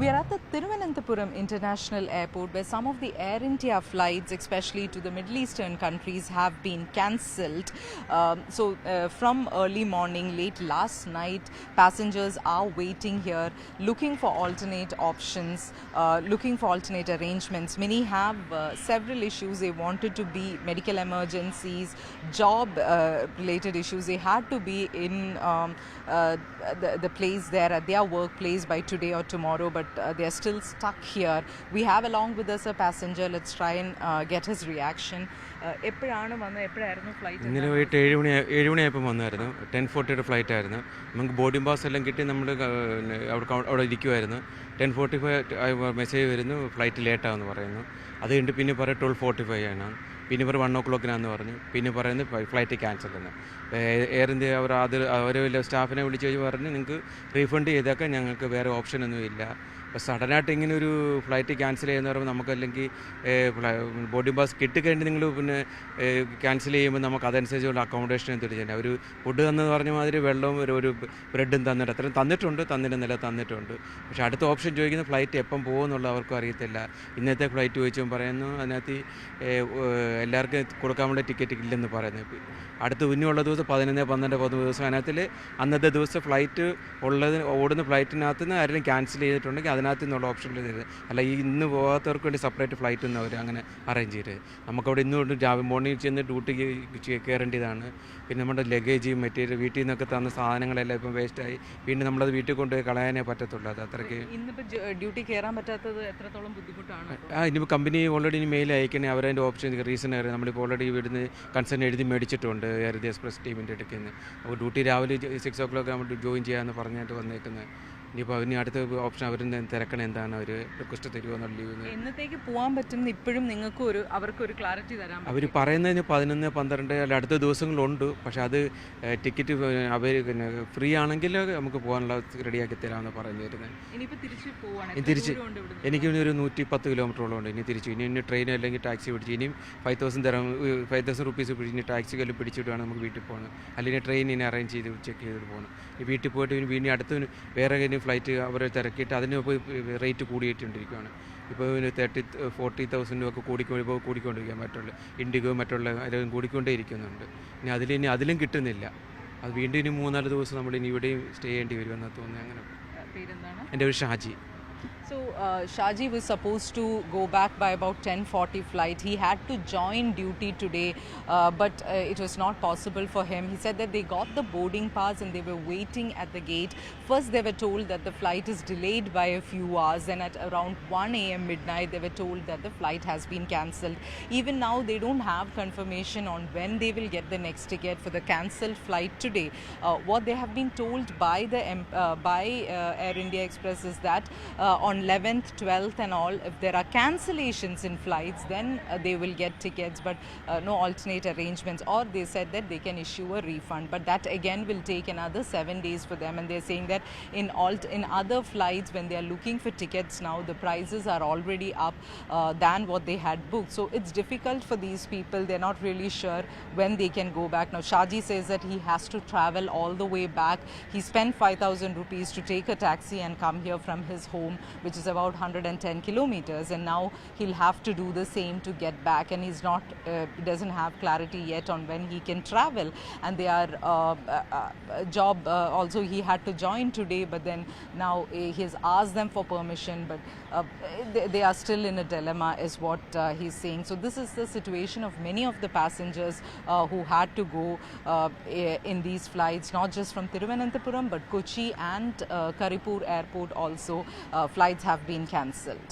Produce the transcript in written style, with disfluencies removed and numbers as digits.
We are at the Thiruvananthapuram International Airport, where some of the Air India flights, especially to the Middle Eastern countries, have been cancelled. From early morning, late last night, passengers are waiting here, looking for alternate options, looking for alternate arrangements. Many have several issues. They wanted to be medical emergencies, job-related issues. They had to be in the place there at their workplace by today or tomorrow, but they are still stuck here. We have along with us a passenger. Let's try and get his reaction. ഇന്നലെ വൈകിട്ട് 7 മണിയായപ്പോൾ വന്നായിരുന്നു. 10:40 flight ആയിരുന്നു. നമുക്ക് boarding pass എല്ലാം കിട്ടി. നമ്മൾ അവിടെ ഇരിക്കുമായിരുന്നു. 10:45 മെസ്സേജ് വരുന്നു, ഫ്ലൈറ്റ് ലേറ്റാണെന്ന് പറയുന്നു. അത് കഴിഞ്ഞിട്ട് പിന്നെ പറയാം 12:45 ആണ്. പിന്നെ ഇവർ 1 o'clock പറഞ്ഞു. പിന്നെ പറയുന്നത് ഫ്ലൈറ്റ് ക്യാൻസൽ എന്ന്. എയർ ഇന്ത്യ അവർ സ്റ്റാഫിനെ വിളിച്ച് കഴിഞ്ഞ് പറഞ്ഞ് നിങ്ങൾക്ക് റീഫണ്ട് ചെയ്തേക്കാം, ഞങ്ങൾക്ക് വേറെ ഓപ്ഷനൊന്നും ഇല്ല. അപ്പോൾ സഡനായിട്ട് ഇങ്ങനെ ഒരു ഫ്ലൈറ്റ് ക്യാൻസൽ ചെയ്യുന്ന പറയുമ്പോൾ നമുക്കല്ലെങ്കിൽ ബോർഡിംഗ് പാസ് കിട്ടിക്കഴിഞ്ഞ് നിങ്ങൾ പിന്നെ ക്യാൻസൽ ചെയ്യുമ്പോൾ നമുക്ക് അതനുസരിച്ചുള്ള അക്കോമഡേഷൻ തിരിച്ചു ഒരു ഫുഡ് തന്നെന്ന് പറഞ്ഞ മാതിരി വെള്ളവും ഒരു ബ്രെഡും തന്നിട്ട് അത്രയും തന്നിട്ടുണ്ട്. പക്ഷേ അടുത്ത ഓപ്ഷൻ ചോദിക്കുന്ന ഫ്ലൈറ്റ് എപ്പം പോകുമെന്നുള്ള അവർക്കും അറിയത്തില്ല. ഇന്നത്തെ ഫ്ലൈറ്റ് ചോദിച്ചും പറയുന്നു അതിനകത്ത് എല്ലാവർക്കും കൊടുക്കാൻ വേണ്ടി ടിക്കറ്റ് ഇല്ലെന്ന് പറയുന്നത്. അടുത്ത് ഇനിയുള്ള ദിവസം 11, 12, 13 ദിവസം അതിനകത്തിൽ അന്നത്തെ ദിവസം ഫ്ലൈറ്റ് ഓടുന്ന ഫ്ലൈറ്റിനകത്ത് നിന്ന് ആരെങ്കിലും ക്യാൻസൽ ചെയ്തിട്ടുണ്ടെങ്കിൽ അതിനകത്ത് നിന്നുള്ള ഓപ്ഷൻ തരുന്നത്. അല്ല ഈ ഇന്ന് പോകാത്തവർക്ക് വേണ്ടി സെപ്പറേറ്റ് ഫ്ലൈറ്റ് നിന്ന് അവർ അങ്ങനെ അറേഞ്ച് ചെയ്തത്. നമുക്കവിടെ ഇന്ന് മോർണിംഗ് ചെന്ന് ഡ്യൂട്ടിക്ക് കയറേണ്ടതാണ്. പിന്നെ നമ്മുടെ ലഗേജ് മെറ്റീരിയൽ വീട്ടിൽ നിന്നൊക്കെ തന്ന സാധനങ്ങളെല്ലാം ഇപ്പം വേസ്റ്റായി. പിന്നെ നമ്മളത് വീട്ടിൽ കൊണ്ടുപോയി കളയാനേ പറ്റത്തുള്ളൂ. അത് അത്രയ്ക്ക് ഡ്യൂട്ടി കയറാൻ പറ്റാത്തത് എത്രത്തോളം ബുദ്ധിമുട്ടാണ്. ഇനിയിപ്പോൾ കമ്പനി ഓൾറെഡി ഇനി മെയിൽ അയക്കണേ അവരതിൻ്റെ ഓപ്ഷൻ റീസൺ അറിയാം. നമ്മളിപ്പോൾ ഓൾറെഡി ഇവിടുന്ന് കൺസേൺ എഴുതി മേടിച്ചിട്ടുണ്ട് എയർ ഇന്ത്യ എക്സ്പ്രസ് ടീമിൻ്റെ അടുക്കൽ നിന്ന്. അപ്പോൾ ഡ്യൂട്ടി രാവിലെ 6 o'clock നമ്മൾ ജോയിൻ ചെയ്യാമെന്ന് പറഞ്ഞിട്ട് വന്നേക്കുന്നത്. ഇനിയിപ്പോൾ അതിന് അടുത്ത ഓപ്ഷൻ അവർ തിരക്കണം, എന്താണ് അവർ റിക്വസ്റ്റ് തരുമോ എന്നുള്ള ലീവ്. എന്നത്തേക്ക് പോകാൻ പറ്റും ഇപ്പോഴും നിങ്ങൾക്ക് അവർക്കൊരു ക്ലാരിറ്റി തരാം. അവർ പറയുന്നതിന് 11, 12 അല്ല അടുത്ത ദിവസങ്ങളുണ്ട്. പക്ഷേ അത് ടിക്കറ്റ് അവർ പിന്നെ ഫ്രീ ആണെങ്കിൽ നമുക്ക് പോകാനുള്ള റെഡിയാക്കി തരാമെന്ന് പറഞ്ഞു തരുന്നത്. എനിക്ക് ഒരു 110 കിലോമീറ്ററോളം ഉണ്ട്. ഇനി ട്രെയിൻ അല്ലെങ്കിൽ ടാക്സി പിടിച്ച് ഇനിയും 5,000 rupees പിടിച്ച് ടാക്സി എല്ലാം പിടിച്ചിട്ടാണ് നമുക്ക് വീട്ടിൽ പോകുന്നത്. അല്ലെങ്കിൽ ട്രെയിൻ ഇനി അറേഞ്ച് ചെയ്ത് ചെക്ക് ചെയ്തിട്ട് പോകണം. ഈ വീട്ടിൽ പോയിട്ട് പിന്നെ അടുത്ത് വേറെ ഫ്ലൈറ്റ് അവരെ തിരക്കിയിട്ട് അതിന് ഇപ്പോൾ റേറ്റ് കൂടിയിട്ടുണ്ടിരിക്കുകയാണ്. ഇപ്പോൾ 30,000-40,000 ഒക്കെ കൂടിക്കൊണ്ടിരിക്കാൻ മറ്റുള്ള ഇൻഡിഗോ മറ്റുള്ള എല്ലാം കൂടിക്കൊണ്ടേ ഇരിക്കുന്നുണ്ട്. ഇനി അതിലും കിട്ടുന്നില്ല. അത് വീണ്ടും ഇനി 3-4 ദിവസം നമ്മൾ ഇനി ഇവിടെയും സ്റ്റേ ചെയ്യേണ്ടി വരുമെന്നാണ് തോന്നുന്നത്. അങ്ങനെ എൻ്റെ ഒരു Shaji. So Shaji was supposed to go back by about 10:40 flight. He had to join duty today, but it was not possible for him. He said that they got the boarding pass and they were waiting at the gate. First they were told that the flight is delayed by a few hours, and at around 1 a.m. midnight they were told that the flight has been cancelled. Even now they don't have confirmation on when they will get the next ticket for the cancelled flight today. What they have been told by Air India Express is that on 11th, 12th and all, if there are cancellations in flights, then they will get tickets, but no alternate arrangements, or they said that they can issue a refund, but that again will take another 7 days for them. And they're saying that in other flights, when they are looking for tickets now, the prices are already up than what they had booked. So it's difficult for these people. They're not really sure when they can go back. Now Shaji says that he has to travel all the way back. He spent 5,000 rupees to take a taxi and come here from his home, which is about 110 kilometers, and now he'll have to do the same to get back, and he's not doesn't have clarity yet on when he can travel. And they are job also he had to join today, but then now he has asked them for permission, but they are still in a dilemma is what he's saying. So this is the situation of many of the passengers who had to go in these flights, not just from Thiruvananthapuram but Kochi and Karipur airport also. Flights have been cancelled.